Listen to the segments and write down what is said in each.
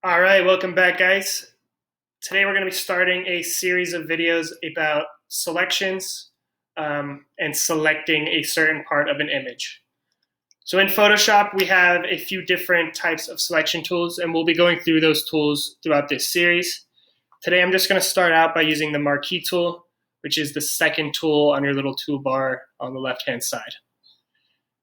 All right, welcome back, guys. Today we're going to be starting a series of videos about selections and selecting a certain part of an image. So in Photoshop, we have a few different types of selection tools, and we'll be going through those tools throughout this series. Today I'm just going to start out by using the Marquee Tool, which is the second tool on your little toolbar on the left-hand side.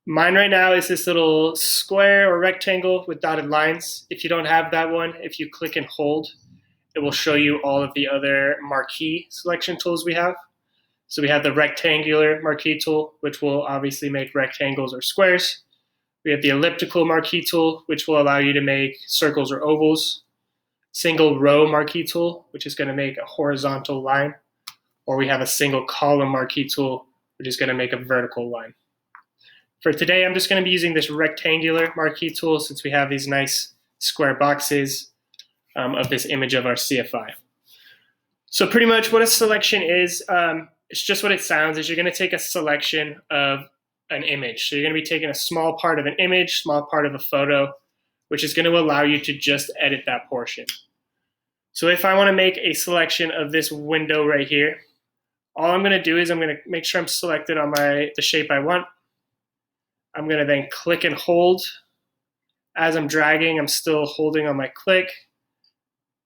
Mine right now is this little square or rectangle with dotted lines. If you don't have that one, if you click and hold, it will show you all of the other marquee selection tools we have. So we have the rectangular marquee tool, which will obviously make rectangles or squares. We have the elliptical marquee tool, which will allow you to make circles or ovals. Single row marquee tool, which is going to make a horizontal line. Or we have a single column marquee tool, which is going to make a vertical line. For today, I'm just going to be using this rectangular marquee tool since we have these nice square boxes of this image of our CFI. So pretty much what a selection is, it's just what it sounds, is you're going to take a selection of an image. So you're going to be taking a small part of an image, small part of a photo, which is going to allow you to just edit that portion. So if I want to make a selection of this window right here, all I'm going to do is I'm going to make sure I'm selected on the shape I want. I'm going to then click and hold. As I'm dragging, I'm still holding on my click.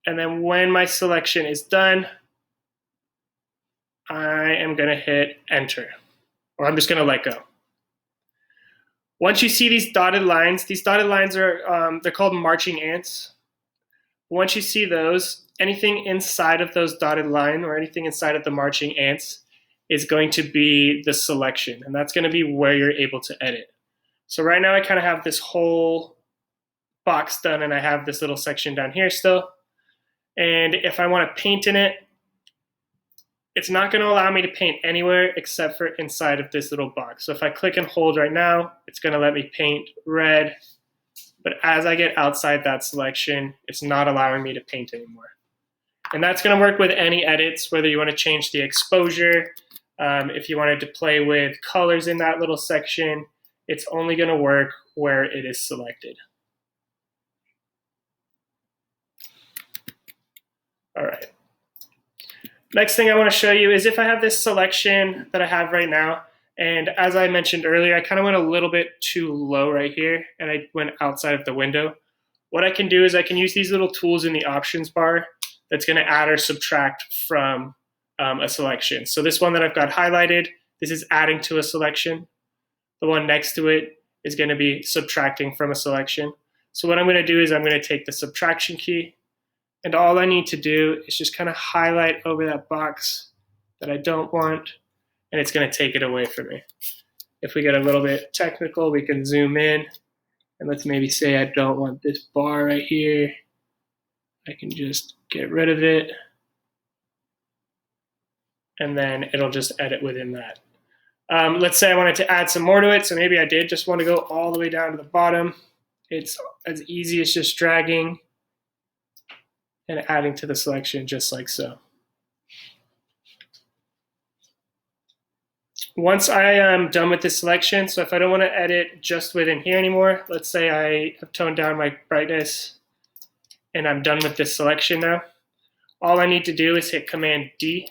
And then when my selection is done, I am going to hit enter, or I'm just going to let go. Once you see these dotted lines are they're called marching ants. Once you see those, anything inside of those dotted line or anything inside of the marching ants is going to be the selection, and that's going to be where you're able to edit. So right now I kind of have this whole box done, and I have this little section down here still. And if I want to paint in it, it's not going to allow me to paint anywhere except for inside of this little box. So if I click and hold right now, it's going to let me paint red. But as I get outside that selection, it's not allowing me to paint anymore. And that's going to work with any edits, whether you want to change the exposure, if you wanted to play with colors in that little section, it's only going to work where it is selected. All right. Next thing I want to show you is if I have this selection that I have right now, and as I mentioned earlier, I kind of went a little bit too low right here, and I went outside of the window. What I can do is I can use these little tools in the options bar that's going to add or subtract from a selection. So this one that I've got highlighted, this is adding to a selection. The one next to it is going to be subtracting from a selection. So what I'm going to do is I'm going to take the subtraction key, and all I need to do is just kind of highlight over that box that I don't want, and it's going to take it away from me. If we get a little bit technical, we can zoom in, and let's maybe say I don't want this bar right here. I can just get rid of it, and then it'll just edit within that. Let's say I wanted to add some more to it, so maybe I did just want to go all the way down to the bottom. It's as easy as just dragging and adding to the selection just like so. Once I am done with this selection, so if I don't want to edit just within here anymore, let's say I have toned down my brightness and I'm done with this selection now, all I need to do is hit Command D,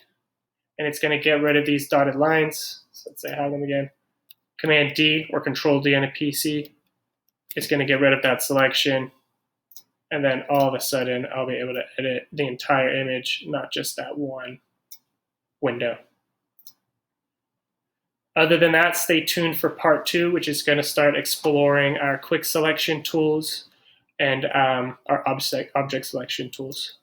and it's going to get rid of these dotted lines. So let's say I have them again. Command D or Control D on a PC. It's going to get rid of that selection. And then all of a sudden, I'll be able to edit the entire image, not just that one window. Other than that, stay tuned for part 2, which is going to start exploring our quick selection tools and our object selection tools.